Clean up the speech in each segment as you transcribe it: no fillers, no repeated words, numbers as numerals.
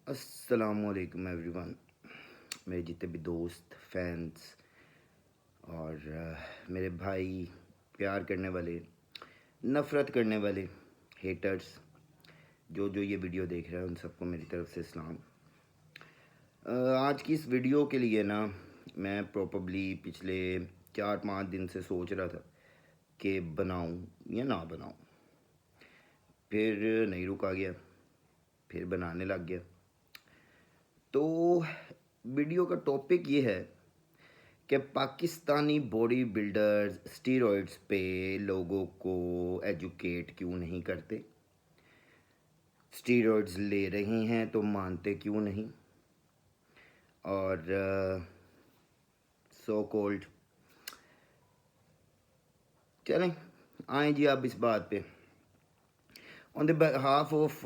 अस्सलामुअलैकुम एवरीवन, मेरे जितने भी दोस्त फैंस और मेरे भाई, प्यार करने वाले, नफ़रत करने वाले, हेटर्स, जो जो ये वीडियो देख रहे हैं उन सबको मेरी तरफ से सलाम। आज की इस वीडियो के लिए ना मैं प्रोबेबली पिछले 4-5 दिन से सोच रहा था कि बनाऊं या ना बनाऊं, फिर नहीं रुका गया, फिर बनाने लग गया। तो वीडियो का टॉपिक ये है कि पाकिस्तानी बॉडी बिल्डर्स स्टीरॉयड्स पे लोगों को एजुकेट क्यों नहीं करते, स्टीरॉयड्स ले रहे हैं तो मानते क्यों नहीं, और सो कॉल्ड चलें आए जी आप इस बात पे। On the behalf of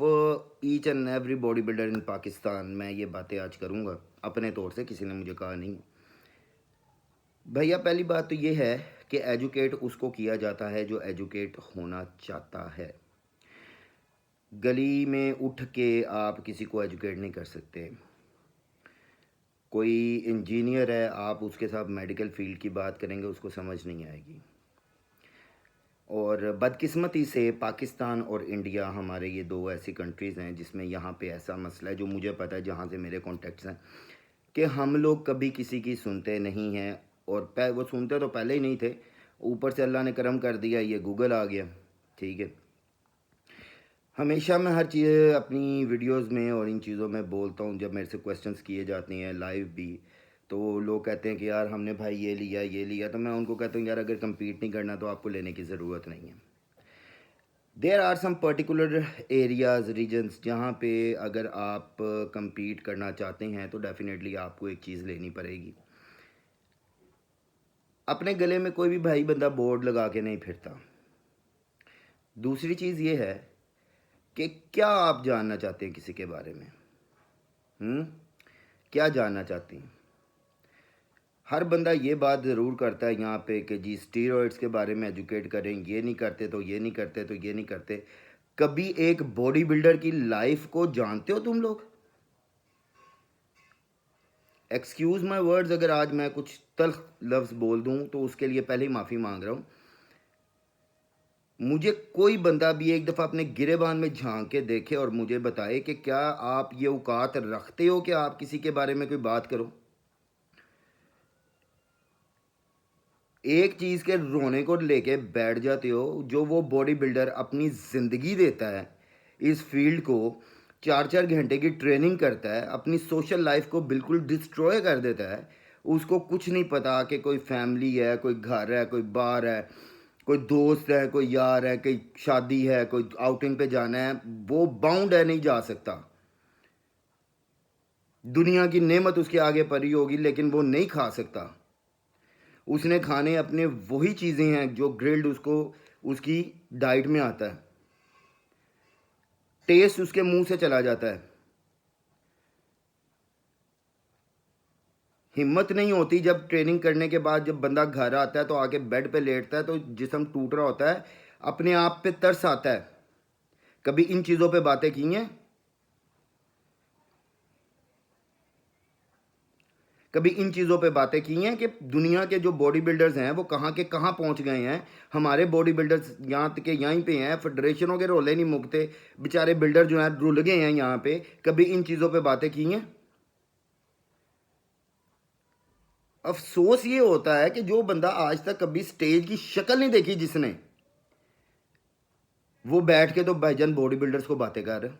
each and every bodybuilder in Pakistan मैं ये बातें आज करूँगा, अपने तौर से, किसी ने मुझे कहा नहीं। भैया पहली बात तो ये है कि एजुकेट उसको किया जाता है जो एजुकेट होना चाहता है। गली में उठ के आप किसी को एजुकेट नहीं कर सकते। कोई इंजीनियर है, आप उसके साथ मेडिकल फील्ड की बात करेंगे उसको समझ नहीं आएगी। और बदकिस्मती से पाकिस्तान और इंडिया हमारे ये दो ऐसी कंट्रीज़ हैं जिसमें यहाँ पे ऐसा मसला है, जो मुझे पता है जहाँ से मेरे कॉन्टेक्ट्स हैं, कि हम लोग कभी किसी की सुनते नहीं हैं। और वो सुनते तो पहले ही नहीं थे, ऊपर से अल्लाह ने करम कर दिया, ये गूगल आ गया। ठीक है, हमेशा मैं हर चीज़ अपनी वीडियोस में और इन चीज़ों में बोलता हूँ, जब मेरे से क्वेश्चंस किए जाते हैं लाइव भी, तो लोग कहते हैं कि यार हमने भाई ये लिया, तो मैं उनको कहता हूँ यार अगर compete नहीं करना तो आपको लेने की ज़रूरत नहीं है। There are some particular areas, regions जहाँ पे अगर आप compete करना चाहते हैं तो डेफिनेटली आपको एक चीज़ लेनी पड़ेगी। अपने गले में कोई भी भाई बंदा बोर्ड लगा के नहीं फिरता। दूसरी चीज़ ये है कि क्या आप जानना चाहते हैं किसी के बारे में, क्या जानना चाहते हैं। हर बंदा ये बात ज़रूर करता है यहाँ पे कि जी स्टीरॉयड्स के बारे में एजुकेट करें, ये नहीं करते तो ये नहीं करते तो ये नहीं करते। कभी एक बॉडी बिल्डर की लाइफ को जानते हो तुम लोग? एक्सक्यूज़ माय वर्ड्स, अगर आज मैं कुछ तल्ख लफ्ज़ बोल दूँ तो उसके लिए पहले ही माफ़ी मांग रहा हूँ। मुझे कोई बंदा भी एक दफ़ा अपने गिरेबान में झांक के देखे और मुझे बताए कि क्या आप ये औकात रखते हो कि आप किसी के बारे में कोई बात करो। एक चीज़ के रोने को लेके बैठ जाते हो, जो वो बॉडी बिल्डर अपनी ज़िंदगी देता है इस फील्ड को, 4-4 घंटे की ट्रेनिंग करता है, अपनी सोशल लाइफ को बिल्कुल डिस्ट्रॉय कर देता है। उसको कुछ नहीं पता कि कोई फैमिली है, कोई घर है, कोई बार है, कोई दोस्त है, कोई यार है, कोई शादी है, कोई आउटिंग पे जाना है, वो बाउंड है, नहीं जा सकता। दुनिया की नेमत उसके आगे पड़ी होगी लेकिन वो नहीं खा सकता। उसने खाने अपने वही चीज़ें हैं जो ग्रिल्ड उसको उसकी डाइट में आता है, टेस्ट उसके मुंह से चला जाता है। हिम्मत नहीं होती जब ट्रेनिंग करने के बाद जब बंदा घर आता है तो आके बेड पे लेटता है तो जिस्म टूट रहा होता है, अपने आप पे तरस आता है। कभी इन चीज़ों पे बातें की हैं? कभी इन चीज़ों पे बातें की हैं कि दुनिया के जो बॉडी बिल्डर्स हैं वो कहाँ के कहाँ पहुँच गए हैं। हमारे बॉडी बिल्डर्स यहाँ के यहीं पे हैं, फेडरेशनों के रोले नहीं मुकते, बेचारे बिल्डर जो हैं रुल गए हैं यहाँ पे। कभी इन चीज़ों पे बातें की हैं? अफसोस ये होता है कि जो बंदा आज तक कभी स्टेज की शक्ल नहीं देखी जिसने, वो बैठ के तो भाईजान बॉडी बिल्डर्स को बातें कर रहे हैं।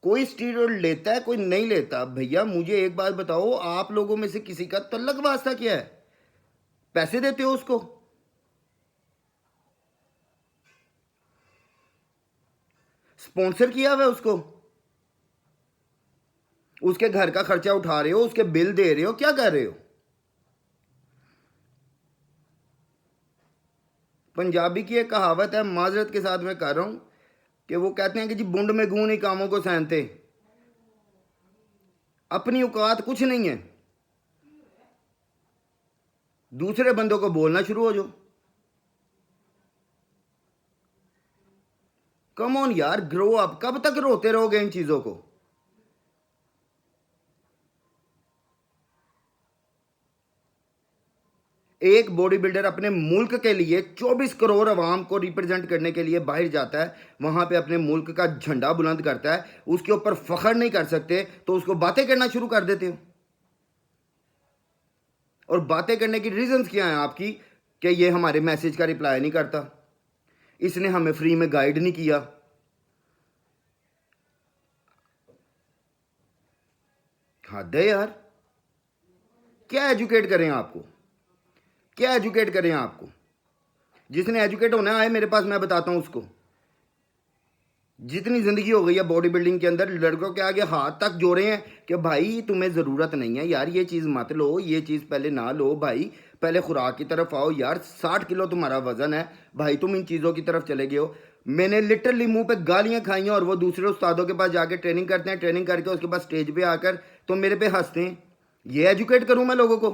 कोई स्टीरॉयड लेता है, कोई नहीं लेता। भैया मुझे एक बात बताओ, आप लोगों में से किसी का तल्लक वास्ता क्या है? पैसे देते हो उसको? स्पॉन्सर किया हुआ है उसको? उसके घर का खर्चा उठा रहे हो, उसके बिल दे रहे हो, क्या कर रहे हो? पंजाबी की एक कहावत है, माजरत के साथ मैं कर रहा हूं, कि वो कहते हैं कि जी बुंड में गूं नहीं कामों को सहनते। अपनी औकात कुछ नहीं है, दूसरे बंदों को बोलना शुरू हो जाओ। कम ऑन यार, ग्रो अप। कब तक रोते रहोगे इन चीजों को? एक बॉडी बिल्डर अपने मुल्क के लिए 24 करोड़ अवाम को रिप्रेजेंट करने के लिए बाहर जाता है, वहां पे अपने मुल्क का झंडा बुलंद करता है, उसके ऊपर फख्र नहीं कर सकते तो उसको बातें करना शुरू कर देते हो। और बातें करने की रीजंस क्या है आपकी? कि ये हमारे मैसेज का रिप्लाई नहीं करता, इसने हमें फ्री में गाइड नहीं किया। हद है यार। क्या एजुकेट करें आपको? क्या एजुकेट करें आपको? जिसने एजुकेट होना है मेरे पास, मैं बताता हूं उसको। जितनी जिंदगी हो गई है बॉडी बिल्डिंग के अंदर, लड़कों के आगे हाथ तक जोड़े हैं कि भाई तुम्हें ज़रूरत नहीं है यार, ये चीज़ मत लो, ये चीज़ पहले ना लो भाई, पहले खुराक की तरफ आओ यार। 60 किलो तुम्हारा वजन है भाई, तुम इन चीज़ों की तरफ चले गए हो। मैंने लिटरली मुंह पे गालियां खाई हैं, और वो दूसरे उस्तादों के पास जाके ट्रेनिंग करते हैं, ट्रेनिंग करके उसके बाद स्टेज पे आकर तो मेरे पे हंसते हैं। ये एजुकेट करूं मैं लोगों को?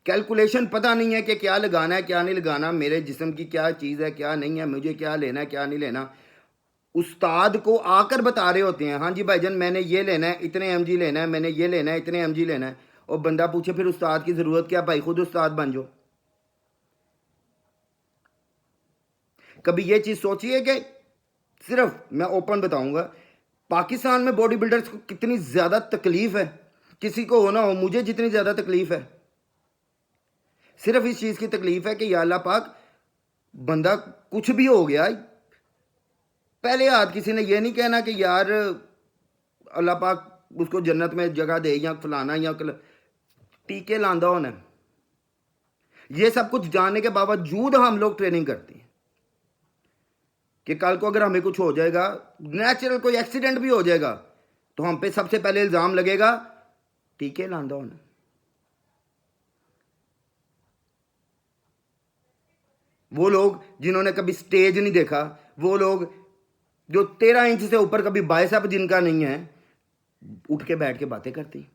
कैलकुलेशन पता नहीं है कि क्या लगाना है क्या नहीं लगाना, मेरे जिस्म की क्या चीज़ है क्या नहीं है, मुझे क्या लेना है क्या नहीं लेना। उस्ताद को आकर बता रहे होते हैं, हाँ जी भाईजान मैंने ये लेना है, इतने एमजी लेना है, मैंने ये लेना है, इतने एमजी लेना है। और बंदा पूछे फिर उस्ताद की ज़रूरत क्या? भाई खुद उस्ताद बन जाओ। कभी ये चीज़ सोचिए कि सिर्फ मैं ओपन बताऊंगा, पाकिस्तान में बॉडी बिल्डर्स को कितनी ज़्यादा तकलीफ है। किसी को होना हो, मुझे जितनी ज़्यादा तकलीफ है, सिर्फ इस चीज़ की तकलीफ है कि या अल्लाह पाक, बंदा कुछ भी हो गया, पहले याद किसी ने ये नहीं कहना कि यार अल्लाह पाक उसको जन्नत में जगह दे या फलाना या टीके लांदा होना। ये सब कुछ जानने के बावजूद हम लोग ट्रेनिंग करते हैं कि कल को अगर हमें कुछ हो जाएगा, नेचुरल कोई एक्सीडेंट भी हो जाएगा, तो हम पे सबसे पहले इल्ज़ाम लगेगा टीके लांदा होना। वो लोग जिन्होंने कभी स्टेज नहीं देखा, वो लोग जो 13 इंच से ऊपर कभी बाइसेप जिनका नहीं है, उठ के बैठ के बातें करती।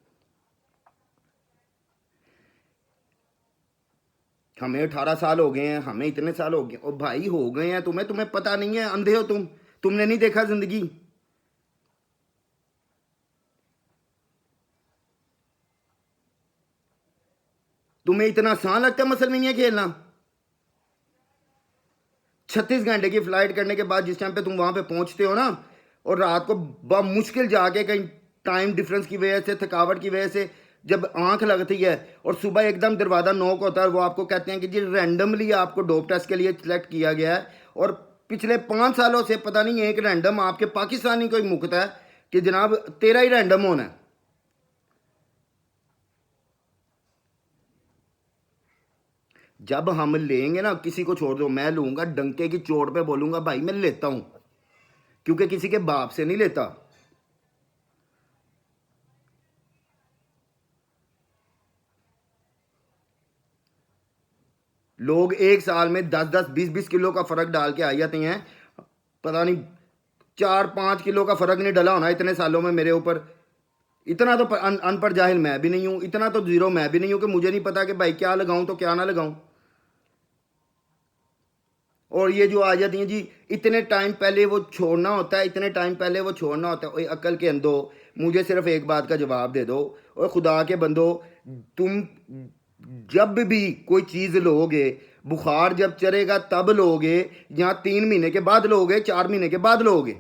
हमें 18 साल हो गए हैं, हमें इतने साल हो गए, और भाई हो गए हैं तुम्हें, तुम्हें पता नहीं है, अंधे हो तुम, तुमने नहीं देखा जिंदगी। तुम्हें इतना आसान लगता है मसल में ये खेलना? 36 घंटे की फ्लाइट करने के बाद जिस टाइम पे तुम वहां पे पहुंचते हो ना, और रात को मुश्किल जाके कहीं टाइम डिफरेंस की वजह से, थकावट की वजह से जब आंख लगती है, और सुबह एकदम दरवाज़ा नॉक होता है, वो आपको कहते हैं कि जी रैंडमली आपको डोप टेस्ट के लिए सिलेक्ट किया गया है, और पिछले 5 सालों से पता नहीं एक रैंडम आपके पाकिस्तानी कोई मुकता है कि जनाब तेरा ही रैंडम होना है। जब हम लेंगे ना, किसी को छोड़ दो, मैं लूंगा डंके की चोट पे बोलूंगा भाई मैं लेता हूं, क्योंकि किसी के बाप से नहीं लेता। लोग एक साल में 10-10 20-20 किलो का फर्क डाल के आ जाते हैं, पता नहीं 4-5 किलो का फर्क नहीं डला होना इतने सालों में मेरे ऊपर। इतना तो अनपढ़ जाहिल मैं भी नहीं हूं, इतना तो जीरो मैं भी नहीं हूं कि मुझे नहीं पता कि भाई क्या लगाऊं तो क्या ना लगाऊं। और ये जो आ जाती हैं जी, इतने टाइम पहले वो छोड़ना होता है, इतने टाइम पहले वो छोड़ना होता है। ओए अक्ल के अंधो, मुझे सिर्फ एक बात का जवाब दे दो, और खुदा के बंदो, तुम जब भी कोई चीज़ लोगे, बुखार जब चढ़ेगा तब लोगे, या 3 महीने के बाद लोगे, 4 महीने के बाद लोगे?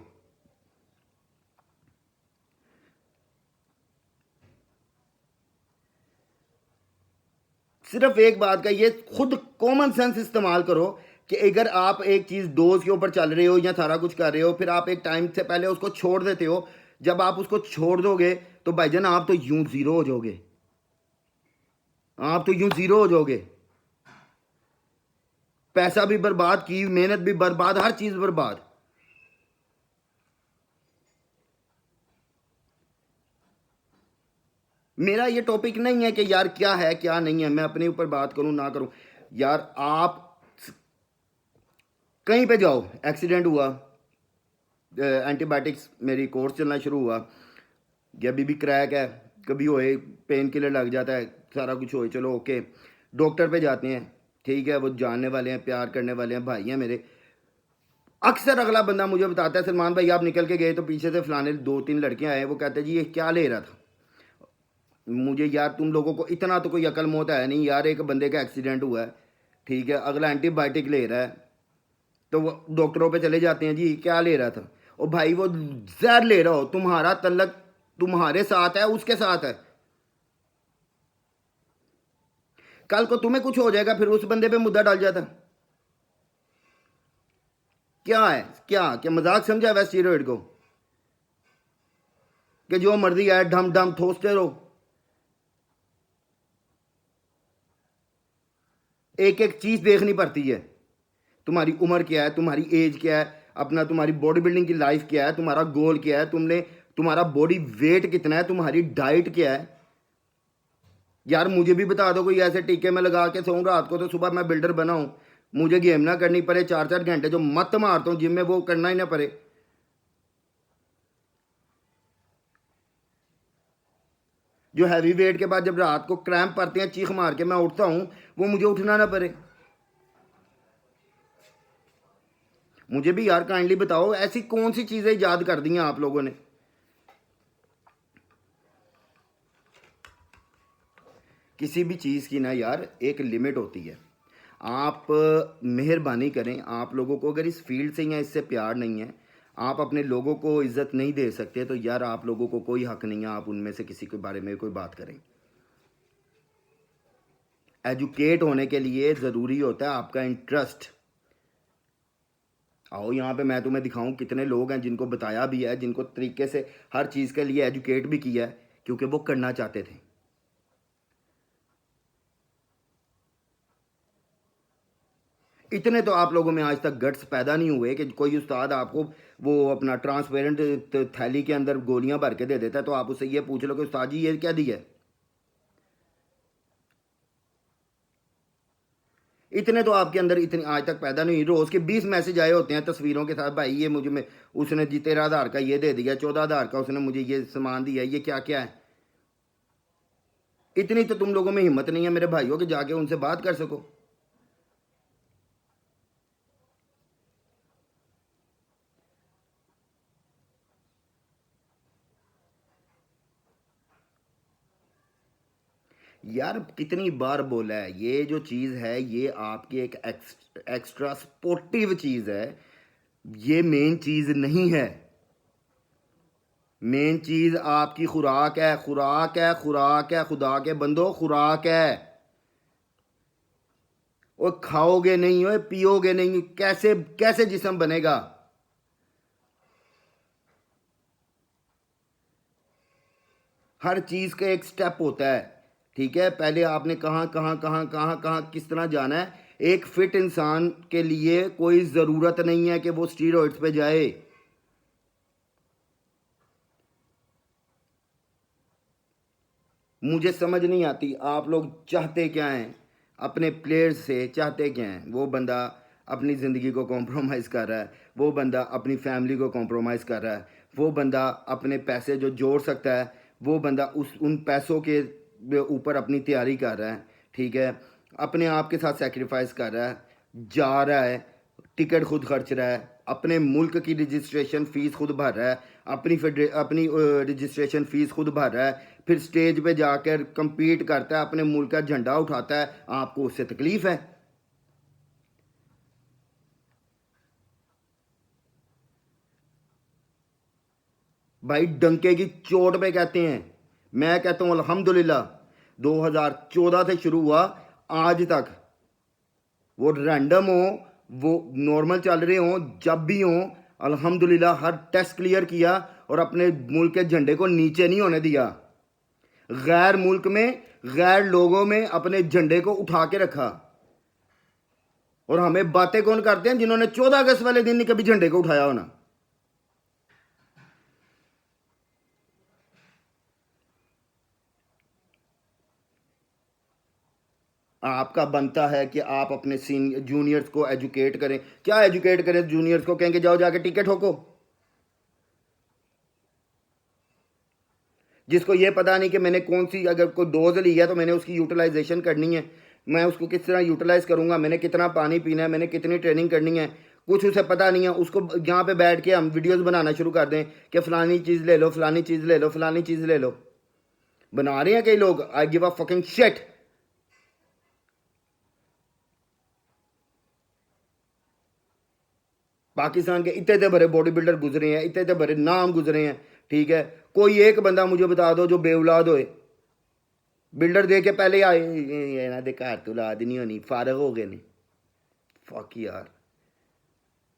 सिर्फ एक बात का ये खुद कॉमन सेंस इस्तेमाल करो कि अगर आप एक चीज़ डोज के ऊपर चल रहे हो या सारा कुछ कर रहे हो, फिर आप एक टाइम से पहले उसको छोड़ देते हो, जब आप उसको छोड़ दोगे तो भाईजान आप तो यूं ज़ीरो हो जाओगे, आप तो यूं ज़ीरो हो जाओगे। पैसा भी बर्बाद की, मेहनत भी बर्बाद, हर चीज़ बर्बाद। मेरा ये टॉपिक नहीं है कि यार क्या है क्या नहीं है, मैं अपने ऊपर बात करूं ना करूं। यार आप कहीं पे जाओ, एक्सीडेंट हुआ, एंटीबायोटिक्स मेरी कोर्स चलना शुरू हुआ, या अभी भी क्रैक है, कभी होए पेन किलर लग जाता है, सारा कुछ होए, चलो ओके, डॉक्टर पे जाते हैं, ठीक है, वो जानने वाले हैं, प्यार करने वाले हैं, भाई हैं मेरे। अक्सर अगला बंदा मुझे बताता है, सलमान भाई आप निकल के गए तो पीछे से फलाने 2-3 लड़कियां आए, वो कहते हैं जी ये क्या ले रहा था। मुझे यार तुम लोगों को इतना तो कोई अकल मौत है नहीं यार, एक बंदे का एक्सीडेंट हुआ है, ठीक है, अगला एंटीबायोटिक ले रहा है, तो वो डॉक्टरों पे चले जाते हैं जी क्या ले रहा था। और भाई वो जहर ले रहा हो, तुम्हारा तल्लक तुम्हारे साथ है, उसके साथ है, कल को तुम्हें कुछ हो जाएगा, फिर उस बंदे पे मुद्दा डाल जाता। क्या है, क्या मजाक समझा वैसे स्टीरॉयड को कि जो मर्जी है ढम ढम ठोसते रहो। एक एक चीज देखनी पड़ती है, तुम्हारी उम्र क्या है, तुम्हारी एज क्या है, अपना तुम्हारी बॉडी बिल्डिंग की लाइफ क्या है, तुम्हारा गोल क्या है, तुमने तुम्हारा बॉडी वेट कितना है, तुम्हारी डाइट क्या है। यार मुझे भी बता दो कोई ऐसे टीके में लगा के सोऊं रात को तो सुबह मैं बिल्डर बनाऊं, मुझे गेम ना करनी पड़े 4-4 घंटे जो मत मारता हूँ जिम में, वो करना ही ना पड़े। जो हैवी वेट के बाद जब रात को क्रैम्प पड़ते हैं, चीख मार के मैं उठता हूं, वो मुझे उठना ना पड़े। मुझे भी यार काइंडली बताओ ऐसी कौन सी चीजें याद कर दी हैं आप लोगों ने। किसी भी चीज़ की ना यार एक लिमिट होती है। आप मेहरबानी करें, आप लोगों को अगर इस फील्ड से या इससे प्यार नहीं है, आप अपने लोगों को इज्जत नहीं दे सकते, तो यार आप लोगों को कोई हक नहीं है आप उनमें से किसी के बारे में कोई बात करें। एजुकेट होने के लिए ज़रूरी होता है आपका इंटरेस्ट। आओ यहाँ पे मैं तुम्हें दिखाऊं कितने लोग हैं जिनको बताया भी है, जिनको तरीके से हर चीज़ के लिए एजुकेट भी किया है, क्योंकि वो करना चाहते थे। इतने तो आप लोगों में आज तक गट्स पैदा नहीं हुए कि कोई उस्ताद आपको वो अपना ट्रांसपेरेंट थैली के अंदर गोलियां भर के दे देता है, तो आप उससे ये पूछ लो कि उस्ताद जी ये क्या दिया है। इतने तो आपके अंदर इतनी आज तक पैदा नहीं हुई। रोज़ के 20 मैसेज आए होते हैं तस्वीरों के साथ, भाई ये मुझे में उसने जी 13,000 का ये दे दिया, 14,000 का उसने मुझे ये सामान दिया, ये क्या क्या है। इतनी तो तुम लोगों में हिम्मत नहीं है मेरे भाइयों कि जाके उनसे बात कर सको। यार कितनी बार बोला है, ये जो चीज़ है ये आपकी एक एक्स्ट्रा स्पोर्टिव चीज़ है, ये मेन चीज़ नहीं है। मेन चीज़ आपकी खुराक है, खुराक है, खुराक है, खुदा के बंदो खुराक है। और खाओगे नहीं हो, पियोगे नहीं, कैसे कैसे जिस्म बनेगा। हर चीज़ का एक स्टेप होता है, ठीक है, पहले आपने कहाँ कहाँ कहाँ कहाँ कहाँ किस तरह जाना है। एक फिट इंसान के लिए कोई ज़रूरत नहीं है कि वो स्टीरॉइड्स पे जाए। मुझे समझ नहीं आती आप लोग चाहते क्या हैं अपने प्लेयर्स से, चाहते क्या हैं। वो बंदा अपनी ज़िंदगी को कॉम्प्रोमाइज़ कर रहा है, वो बंदा अपनी फैमिली को कॉम्प्रोमाइज़ कर रहा है, वो बंदा अपने पैसे जो जोड़ सकता है वो बंदा उन पैसों के ऊपर अपनी तैयारी कर रहा है, ठीक है, अपने आप के साथ सेक्रीफाइस कर रहा है, जा रहा है, टिकट खुद खर्च रहा है, अपने मुल्क की रजिस्ट्रेशन फ़ीस खुद भर रहा है, अपनी रजिस्ट्रेशन फ़ीस खुद भर रहा है, फिर स्टेज पे जाकर compete करता है, अपने मुल्क का झंडा उठाता है। आपको उससे तकलीफ़ है। भाई डंके की चोट पे कहते हैं। मैं कहता हूँ अल्हम्दुलिल्लाह 2014 से शुरू हुआ आज तक, वो रैंडम हो वो नॉर्मल चल रहे हों, जब भी हों, अल्हम्दुलिल्लाह हर टेस्ट क्लियर किया और अपने मुल्क के झंडे को नीचे नहीं होने दिया। गैर मुल्क में, गैर लोगों में अपने झंडे को उठा के रखा। और हमें बातें कौन करते हैं जिन्होंने 14 अगस्त वाले दिन नहीं कभी झंडे को उठाया होना। आपका बनता है कि आप अपने सीनियर जूनियर्स को एजुकेट करें। क्या एजुकेट करें जूनियर्स को, कहेंगे जाओ जाके टिकट ठोको। जिसको ये पता नहीं कि मैंने कौन सी, अगर कोई डोज ली है तो मैंने उसकी यूटिलाइजेशन करनी है, मैं उसको किस तरह यूटिलाइज करूँगा, मैंने कितना पानी पीना है, मैंने कितनी ट्रेनिंग करनी है, कुछ उसे पता नहीं है। उसको यहाँ पे बैठ के हम वीडियोस बनाना शुरू कर दें कि फ़लानी चीज़ ले लो, फ़लानी चीज़ ले लो, फ़लानी चीज़ ले लो। बना रहे हैं कई लोग, I give a fucking shit. Pakistan के इतने इतने बड़े बॉडी बिल्डर गुजरे हैं, इतने इतने बड़े नाम गुजरे हैं, ठीक है। कोई एक बंदा मुझे बता दो जो बेऔलाद होए, बिल्डर दे के पहले आए ना दे घर तो औलाद नहीं होनी, फारग हो गए ने। फक यार,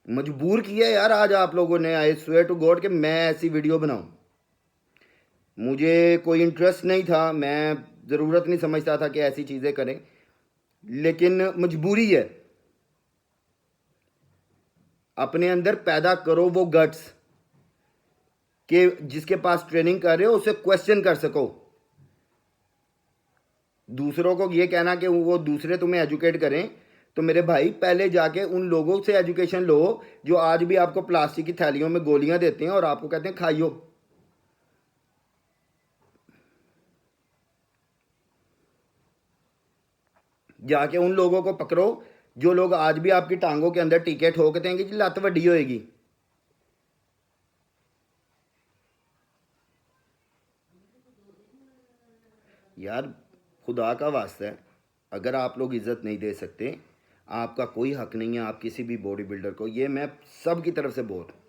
मजबूर किया यार आज आप लोगों ने, आई स्वेयर टू गॉड कि मैं ऐसी वीडियो बनाऊं। मुझे कोई इंटरेस्ट नहीं था, मैं ज़रूरत नहीं समझता था कि ऐसी चीज़ें करें, लेकिन मजबूरी है। अपने अंदर पैदा करो वो गट्स कि जिसके पास ट्रेनिंग कर रहे हो उसे क्वेश्चन कर सको। दूसरों को ये कहना कि वो दूसरे तुम्हें एजुकेट करें, तो मेरे भाई पहले जाके उन लोगों से एजुकेशन लो जो आज भी आपको प्लास्टिक की थैलियों में गोलियां देते हैं और आपको कहते हैं खाइयो। जाके उन लोगों को पकड़ो जो लोग आज भी आपकी टांगों के अंदर टीके ठोकते हैं कि जी लत वड्डी होएगी। यार खुदा का वास्ता है, अगर आप लोग इज्जत नहीं दे सकते, आपका कोई हक नहीं है आप किसी भी बॉडी बिल्डर को, ये मैं सब की तरफ से बोल रहा हूँ,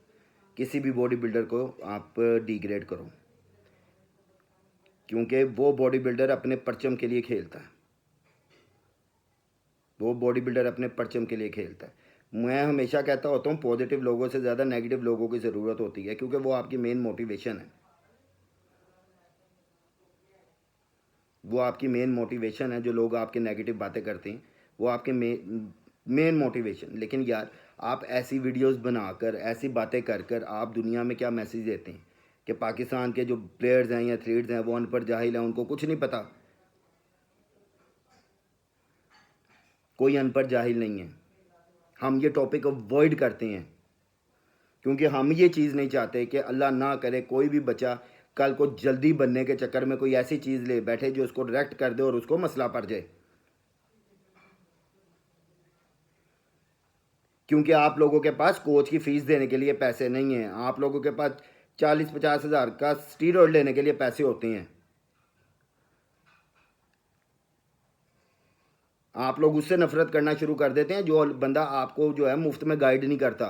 किसी भी बॉडी बिल्डर को आप डिग्रेड करो, क्योंकि वो बॉडी बिल्डर अपने परचम के लिए खेलता है। वो बॉडी बिल्डर अपने परचम के लिए खेलता है। मैं हमेशा कहता होता हूँ पॉजिटिव लोगों से ज़्यादा नेगेटिव लोगों की ज़रूरत होती है, क्योंकि वो आपकी मेन मोटिवेशन है। वो आपकी मेन मोटिवेशन है। जो लोग आपके नेगेटिव बातें करते हैं वो आपके मेन मोटिवेशन। लेकिन यार आप ऐसी वीडियोस बनाकर, ऐसी बातें कर कर आप दुनिया में क्या मैसेज देते हैं कि पाकिस्तान के जो प्लेयर्स हैं या एथलीट्स हैं वो अनपढ़ जाहिल हैं, उनको कुछ नहीं पता। कोई अनपढ़ जाहिल नहीं है। हम ये टॉपिक अवॉइड करते हैं क्योंकि हम ये चीज़ नहीं चाहते कि अल्लाह ना करे कोई भी बच्चा कल को जल्दी बनने के चक्कर में कोई ऐसी चीज़ ले बैठे जो उसको डायरेक्ट कर दे और उसको मसला पड़ जाए। क्योंकि आप लोगों के पास कोच की फ़ीस देने के लिए पैसे नहीं हैं, आप लोगों के पास 40-50 हज़ार का स्टीरॉयड लेने के लिए पैसे होते हैं। आप लोग उससे नफरत करना शुरू कर देते हैं जो बंदा आपको जो है मुफ्त में गाइड नहीं करता।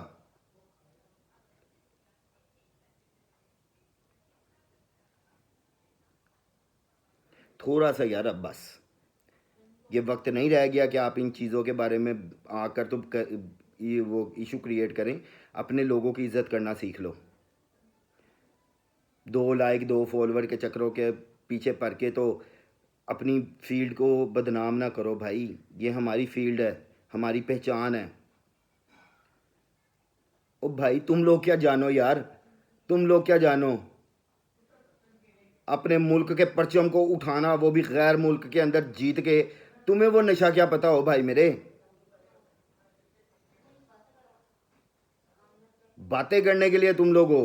थोड़ा सा यार अब बस ये वक्त नहीं रह गया कि आप इन चीज़ों के बारे में आकर तो ये वो इशू क्रिएट करें। अपने लोगों की इज्जत करना सीख लो। 2 लाइक 2 फॉलोवर के चक्करों के पीछे पड़ के तो अपनी फील्ड को बदनाम ना करो भाई। ये हमारी फील्ड है, हमारी पहचान है। ओ भाई तुम लोग क्या जानो यार, तुम लोग क्या जानो अपने मुल्क के परचम को उठाना, वो भी गैर मुल्क के अंदर जीत के। तुम्हें वो नशा क्या पता हो भाई मेरे। बातें करने के लिए तुम लोग हो।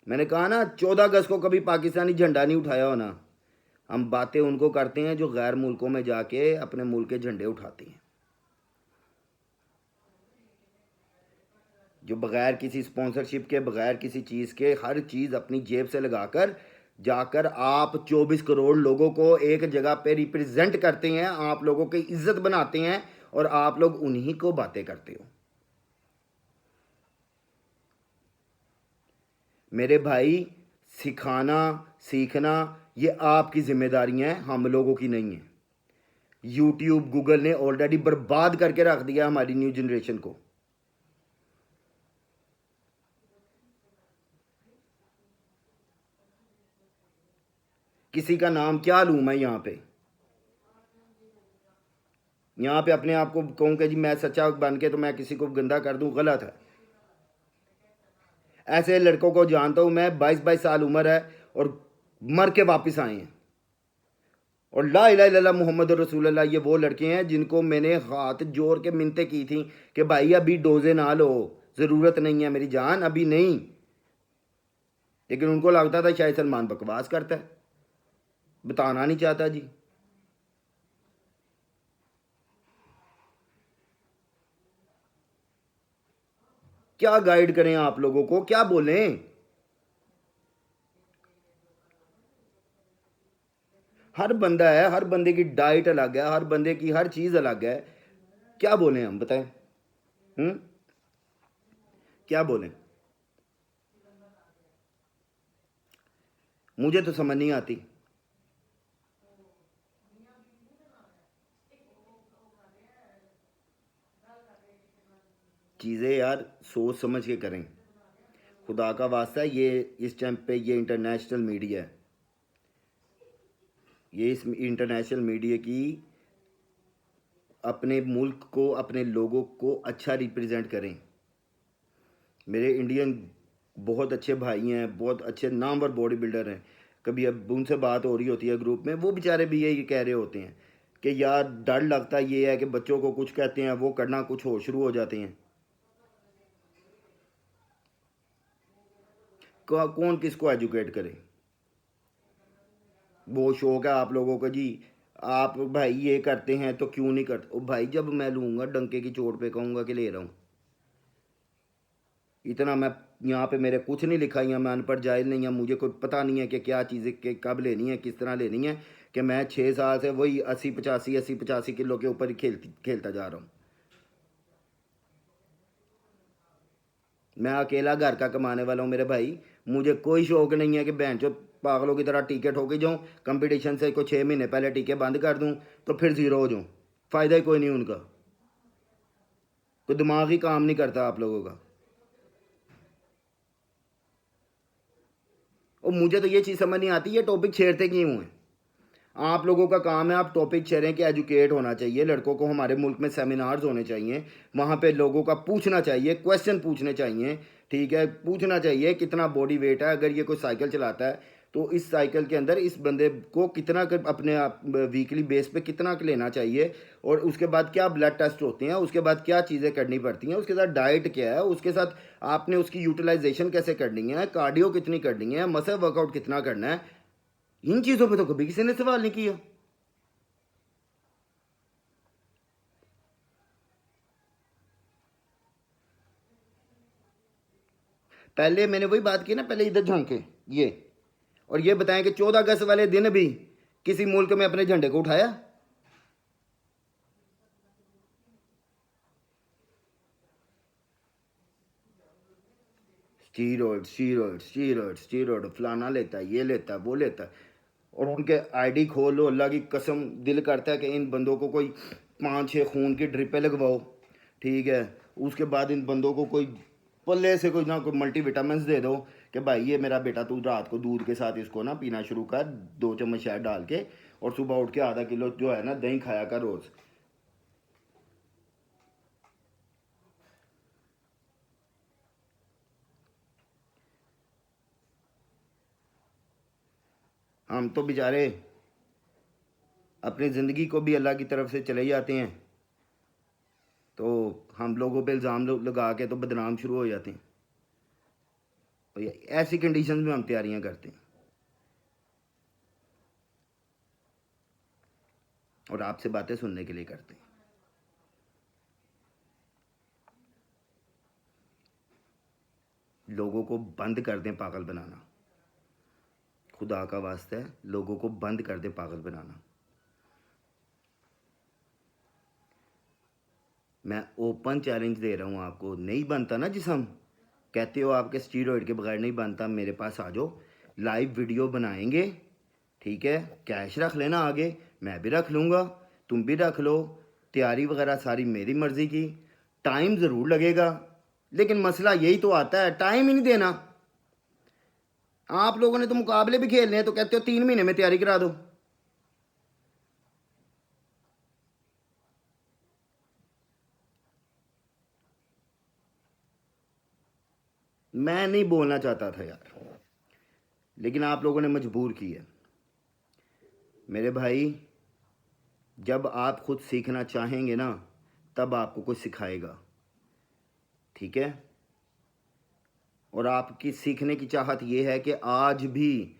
मैंने कहा ना 14 अगस्त को कभी पाकिस्तानी झंडा नहीं उठाया हो ना। हम बातें उनको करते हैं जो गैर मुल्कों में जाके अपने मुल्क के झंडे उठाते हैं, जो बग़ैर किसी स्पॉन्सरशिप के, बग़ैर किसी चीज़ के, हर चीज़ अपनी जेब से लगाकर जाकर आप 24 करोड़ लोगों को एक जगह पे रिप्रेजेंट करते हैं, आप लोगों की इज्जत बनाते हैं और आप लोग उन्हीं को बातें करते हो। मेरे भाई सिखाना सीखना ये आपकी जिम्मेदारियां हैं, हम लोगों की नहीं है। यूट्यूब गूगल ने ऑलरेडी बर्बाद करके रख दिया हमारी न्यू जनरेशन को। किसी का नाम क्या लूँ मैं यहाँ पे, यहाँ पे अपने आप को कहूँ कि जी मैं सच्चा बन के तो मैं किसी को गंदा कर दूँ, गलत है। ऐसे लड़कों को जानता हूँ मैं, 22-22 साल उम्र है और मर के वापस आए हैं। और ला इलाहा इल्लल्लाह मोहम्मद रसूलुल्लाह, ये वो लड़के हैं जिनको मैंने हाथ जोड़ के मिन्नतें की थी कि भाई अभी डोजे ना लो, ज़रूरत नहीं है मेरी जान, अभी नहीं। लेकिन उनको लगता था शायद सलमान बकवास करता है, बताना नहीं चाहता जी। क्या गाइड करें आप लोगों को, क्या बोलें? हर बंदा है, हर बंदे की डाइट अलग है, हर बंदे की हर चीज़ अलग है। क्या बोलें हम, बताएं? क्या बोलें? मुझे तो समझ नहीं आती। चीज़ें यार सोच समझ के करें, खुदा का वास्ता है। ये इस टाइम पे ये इंटरनेशनल मीडिया है, ये इस इंटरनेशनल मीडिया की अपने मुल्क को, अपने लोगों को अच्छा रिप्रेजेंट करें। मेरे इंडियन बहुत अच्छे भाई हैं, बहुत अच्छे नामवर बॉडी बिल्डर हैं। कभी अब उनसे बात हो रही होती है ग्रुप में, वो बेचारे भी यही कह रहे होते हैं कि यार डर लगता ये है कि बच्चों को कुछ कहते हैं, वो करना कुछ हो शुरू हो जाते हैं। कौन किसको एजुकेट करे? वो शौक है आप लोगों को जी, आप भाई ये करते हैं तो क्यों नहीं करते? ओ भाई, जब मैं लूँगा डंके की चोट पे कहूँगा कि ले रहा हूँ। इतना मैं यहाँ पे मेरे कुछ नहीं लिखा, या मैं अनपढ़ जाहिल नहीं है, मुझे कोई पता नहीं है कि क्या चीज़ें के कब लेनी है, किस तरह लेनी है, कि मैं 6 साल से वही 80-85 किलो के ऊपर ही खेलता जा रहा हूँ। मैं अकेला घर का कमाने वाला हूँ मेरे भाई। मुझे कोई शौक नहीं है कि बहन चो पागलों की तरह टीके ठोके जाऊँ, कंपटीशन से कोई 6 महीने पहले टीके बंद कर दूँ तो फिर ज़ीरो हो जाऊँ। फ़ायदा ही कोई नहीं उनका, कोई दिमाग ही काम नहीं करता आप लोगों का। और मुझे तो ये चीज़ समझ नहीं आती, ये टॉपिक छेड़ते क्यों हैं? आप लोगों का काम है, आप टॉपिक छेड़ें कि एजुकेट होना चाहिए लड़कों को, हमारे मुल्क में सेमिनार्स होने चाहिए, वहाँ पे लोगों का पूछना चाहिए, क्वेश्चन पूछने चाहिए। ठीक है, पूछना चाहिए कितना बॉडी वेट है, अगर ये कोई साइकिल चलाता है तो इस साइकिल के अंदर इस बंदे को कितना अपने आप वीकली बेस पे कितना लेना चाहिए, और उसके बाद क्या ब्लड टेस्ट होते हैं, उसके बाद क्या चीज़ें करनी पड़ती हैं, उसके साथ डाइट क्या है, उसके साथ आपने उसकी यूटिलाइजेशन कैसे करनी है, कार्डियो कितनी करनी है, मसल वर्कआउट कितना करना है। इन चीज़ों पे तो कभी किसी ने सवाल नहीं किया। पहले मैंने वही बात की ना, पहले इधर झांके ये, और ये बताएं कि 14 अगस्त वाले दिन भी किसी मुल्क में अपने झंडे को उठाया? स्टीरॉइड स्टीरॉइड स्टीरॉइड स्टीरॉइड, फलाना लेता है, ये लेता है, वो लेता है, और उनके आईडी खोलो, अल्लाह की कसम दिल करता है कि इन बंदों को कोई 5-6 खून की ड्रिपें लगवाओ। ठीक है, उसके बाद इन बंदों को कोई पल्ले से कोई ना कोई मल्टीविटामिन दे दो कि भाई ये मेरा बेटा, तू रात को दूध के साथ इसको ना पीना शुरू कर, 2 चम्मच शहद डाल के, और सुबह उठ के आधा किलो जो है ना दही खाया कर रोज़। हम तो बेचारे अपनी ज़िंदगी को भी अल्लाह की तरफ से चले जाते हैं, तो हम लोगों पे इल्ज़ाम लगा के तो बदनाम शुरू हो जाते हैं। तो ये ऐसी कंडीशन में हम तैयारियां करते हैं, और आपसे बातें सुनने के लिए करते हैं। लोगों को बंद कर दें पागल बनाना, खुदा का वास्ता है, लोगों को बंद कर दें पागल बनाना। मैं ओपन चैलेंज दे रहा हूँ आपको, नहीं बनता ना जिसम, कहते हो आपके स्टीरॉइड के बगैर नहीं बनता, मेरे पास आ जाओ, लाइव वीडियो बनाएंगे। ठीक है, कैश रख लेना आगे, मैं भी रख लूँगा, तुम भी रख लो, तैयारी वगैरह सारी मेरी मर्ज़ी की। टाइम ज़रूर लगेगा, लेकिन मसला यही तो आता है, टाइम ही नहीं देना। आप लोगों ने तो मुकाबले भी खेलने हैं तो कहते हो 3 महीने में तैयारी करा दो। मैं नहीं बोलना चाहता था यार, लेकिन आप लोगों ने मजबूर किया। मेरे भाई, जब आप खुद सीखना चाहेंगे ना, तब आपको कुछ सिखाएगा। ठीक है, और आपकी सीखने की चाहत ये है कि आज भी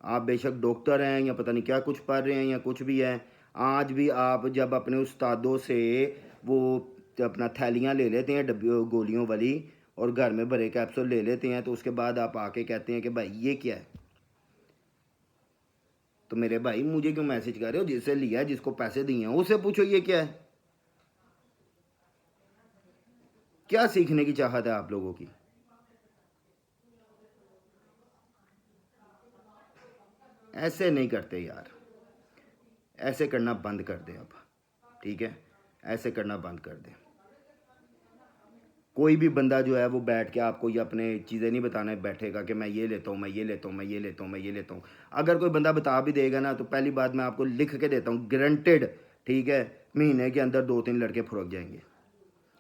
आप बेशक डॉक्टर हैं या पता नहीं क्या कुछ पढ़ रहे हैं या कुछ भी है, आज भी आप जब अपने उस्तादों से वो अपना थैलियाँ ले लेते हैं डब्बी गोलियों वाली और घर में भरे कैप्सूल ले लेते हैं, तो उसके बाद आप आके कहते हैं कि भाई ये क्या है। तो मेरे भाई मुझे क्यों मैसेज कर रहे हो? जिससे लिया है, जिसको पैसे दिए हैं, उससे पूछो ये क्या है। क्या सीखने की चाहत है आप लोगों की? ऐसे नहीं करते यार, ऐसे करना बंद कर दें अब, ठीक है? ऐसे करना बंद कर दें। कोई भी बंदा जो है वो बैठ के आपको ये अपने चीज़ें नहीं बताने बैठेगा कि मैं ये लेता हूँ, मैं ये लेता हूँ, मैं ये लेता हूँ, मैं ये लेता हूँ। अगर कोई बंदा बता भी देगा ना, तो पहली बात मैं आपको लिख के देता हूँ, गारंटेड, ठीक है, महीने के अंदर 2-3 लड़के फुर्क जाएंगे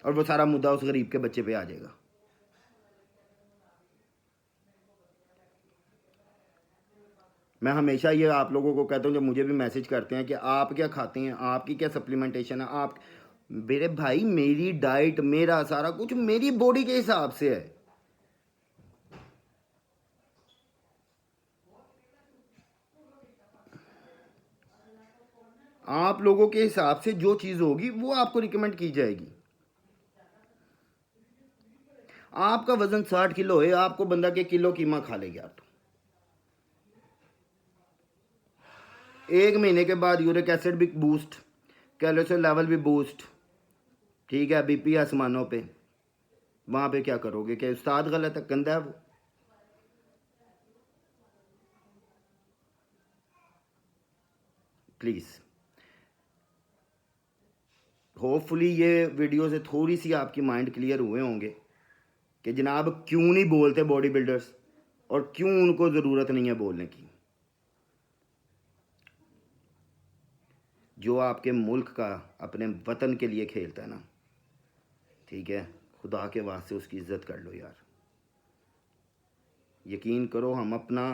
और वो सारा मुद्दा उस गरीब के बच्चे पे आ जाएगा। मैं हमेशा ये आप लोगों को कहता हूँ, जब मुझे भी मैसेज करते हैं कि आप क्या खाते हैं, आपकी क्या सप्लीमेंटेशन है, आप, मेरे भाई मेरी डाइट, मेरा सारा कुछ मेरी बॉडी के हिसाब से है। आप लोगों के हिसाब से जो चीज़ होगी वो आपको रिकमेंड की जाएगी। आपका वजन 60 किलो है, आपको बंदा के किलो कीमा खा लेगा आप, तो 1 महीने के बाद यूरिक एसिड भी बूस्ट, कैल्शियम लेवल भी बूस्ट, ठीक है, बीपी आसमानों पे। वहाँ पे क्या करोगे? क्या उस्ताद गलत है, गंदा है वो? प्लीज़, होपफुली ये वीडियो से थोड़ी सी आपकी माइंड क्लियर हुए होंगे कि जनाब क्यों नहीं बोलते बॉडी बिल्डर्स और क्यों उनको ज़रूरत नहीं है बोलने की। जो आपके मुल्क का, अपने वतन के लिए खेलता है ना, ठीक है, खुदा के वास्ते उसकी इज्जत कर लो यार। यकीन करो, हम अपना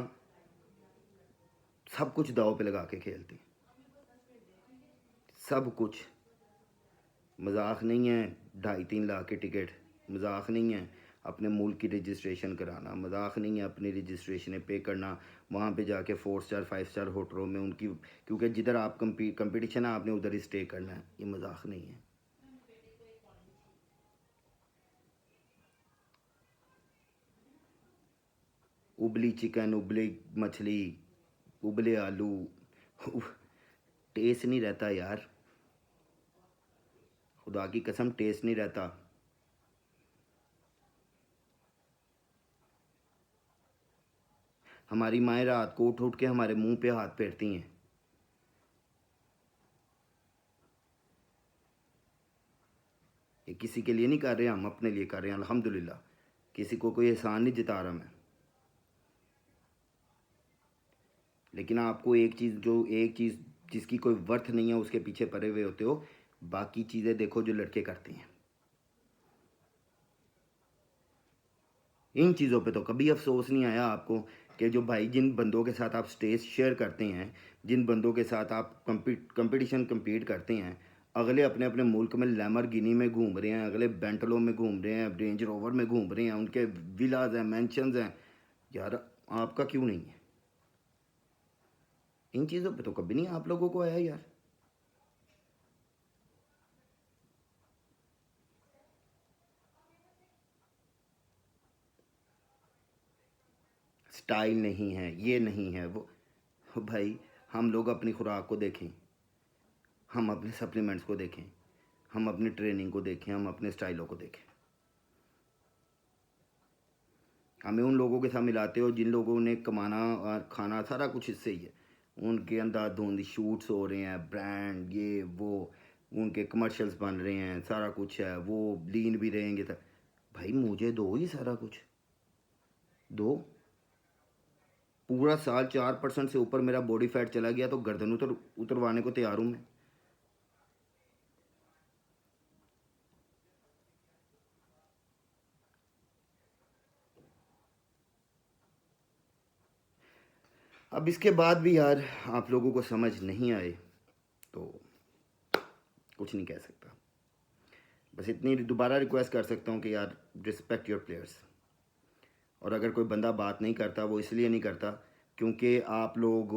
सब कुछ दाव पे लगा के खेलते हैं, सब कुछ। मजाक नहीं है 2.5-3 लाख के टिकट, मजाक नहीं है अपने मुल्क की रजिस्ट्रेशन कराना, मजाक नहीं है अपनी रजिस्ट्रेशन पे करना, वहाँ पे जाके 4 स्टार 5 स्टार होटलों में उनकी, क्योंकि जिधर आप कंपटीशन है आपने उधर ही स्टे करना है। ये मजाक नहीं है। उबली चिकन, उबली मछली, उबले आलू, टेस्ट नहीं रहता यार, खुदा की कसम टेस्ट नहीं रहता। हमारी माएँ रात को उठ उठ के हमारे मुंह पे हाथ फेरती हैं। ये किसी के लिए नहीं कर रहे, हम अपने लिए कर रहे हैं अल्हम्दुलिल्लाह। किसी को कोई एहसान नहीं जता रहा मैं। लेकिन आपको एक चीज़, जो एक चीज़ जिसकी कोई वर्थ नहीं है उसके पीछे पड़े हुए होते हो। बाकी चीज़ें देखो जो लड़के करते हैं, इन चीज़ों पे तो कभी अफसोस नहीं आया आपको कि जो भाई, जिन बंदों के साथ आप स्टेज शेयर करते हैं, जिन बंदों के साथ आप compete करते हैं, अगले अपने अपने मुल्क में लैम्बोर्गिनी में घूम रहे हैं, अगले बेंटलो में घूम रहे हैं, रेंज रोवर में घूम रहे हैं, उनके विलाज हैं, मैंशंस हैं। यार आपका क्यों नहीं है? इन चीज़ों पे तो कभी नहीं आप लोगों को आया यार। स्टाइल नहीं है, ये नहीं है वो। भाई हम लोग अपनी खुराक को देखें, हम अपने सप्लीमेंट्स को देखें, हम अपनी ट्रेनिंग को देखें, हम अपने स्टाइलों को देखें। हमें उन लोगों के साथ मिलाते हो जिन लोगों ने कमाना और खाना सारा कुछ इससे ही है। उनके अंधाधुंध शूट्स हो रहे हैं, ब्रांड ये वो, उनके कमर्शियल्स बन रहे हैं, सारा कुछ है, वो लीन भी रहेंगे तो भाई मुझे दो ही सारा कुछ दो। पूरा साल 4% से ऊपर मेरा बॉडी फैट चला गया तो गर्दन उतरवाने को तैयार हूँ मैं। अब इसके बाद भी यार आप लोगों को समझ नहीं आए तो कुछ नहीं कह सकता। बस इतनी दोबारा रिक्वेस्ट कर सकता हूँ कि यार रिस्पेक्ट योर प्लेयर्स। और अगर कोई बंदा बात नहीं करता वो इसलिए नहीं करता क्योंकि आप लोग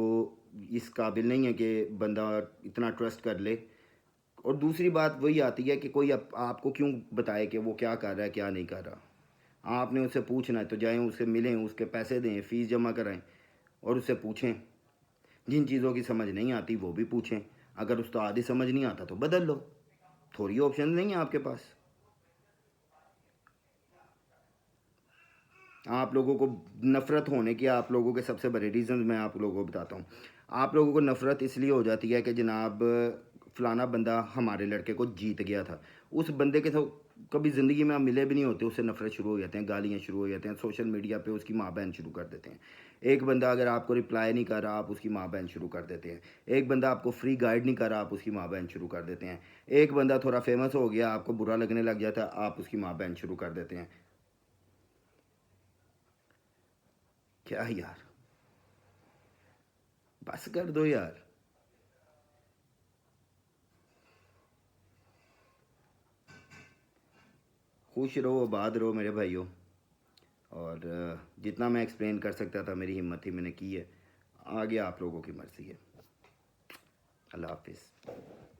इस काबिल नहीं है कि बंदा इतना ट्रस्ट कर ले। और दूसरी बात वही आती है कि कोई आपको क्यों बताए कि वो क्या कर रहा है क्या नहीं कर रहा। आपने उससे पूछना है तो जाएं, उससे मिलें, उसके पैसे दें, फ़ीस जमा कराएं और उससे पूछें। जिन चीज़ों की समझ नहीं आती वो भी पूछें। अगर उस्ताद ही समझ नहीं आता तो बदल लो, थोड़ी ऑप्शन नहीं है आपके पास। आप लोगों को नफ़रत होने की आप लोगों के सबसे बड़े रीज़न मैं आप लोगों को बताता हूँ। आप लोगों को नफ़रत इसलिए हो जाती है कि जनाब फ़लाना बंदा हमारे लड़के को जीत गया था। उस बंदे के साथ कभी ज़िंदगी में आप मिले भी नहीं होते, उससे नफ़रत शुरू हो जाते हैं, गालियाँ शुरू हो जाते हैं, सोशल मीडिया पे उसकी माँ बहन शुरू कर देते हैं। एक बंदा अगर आपको रिप्लाई नहीं कर रहा, आप उसकी माँ बहन शुरू कर देते हैं। एक बंदा आपको फ्री गाइड नहीं कर रहा, आप उसकी माँ बहन शुरू कर देते हैं। एक बंदा थोड़ा फेमस हो गया, आपको बुरा लगने लग जाता है, आप उसकी माँ बहन शुरू कर देते हैं। क्या यार, बस कर दो यार। खुश रहो, आबाद रहो मेरे भाइयों। और जितना मैं एक्सप्लेन कर सकता था मेरी हिम्मत ही मैंने की है। आगे आप लोगों की मर्ज़ी है। अल्लाह हाफिज़।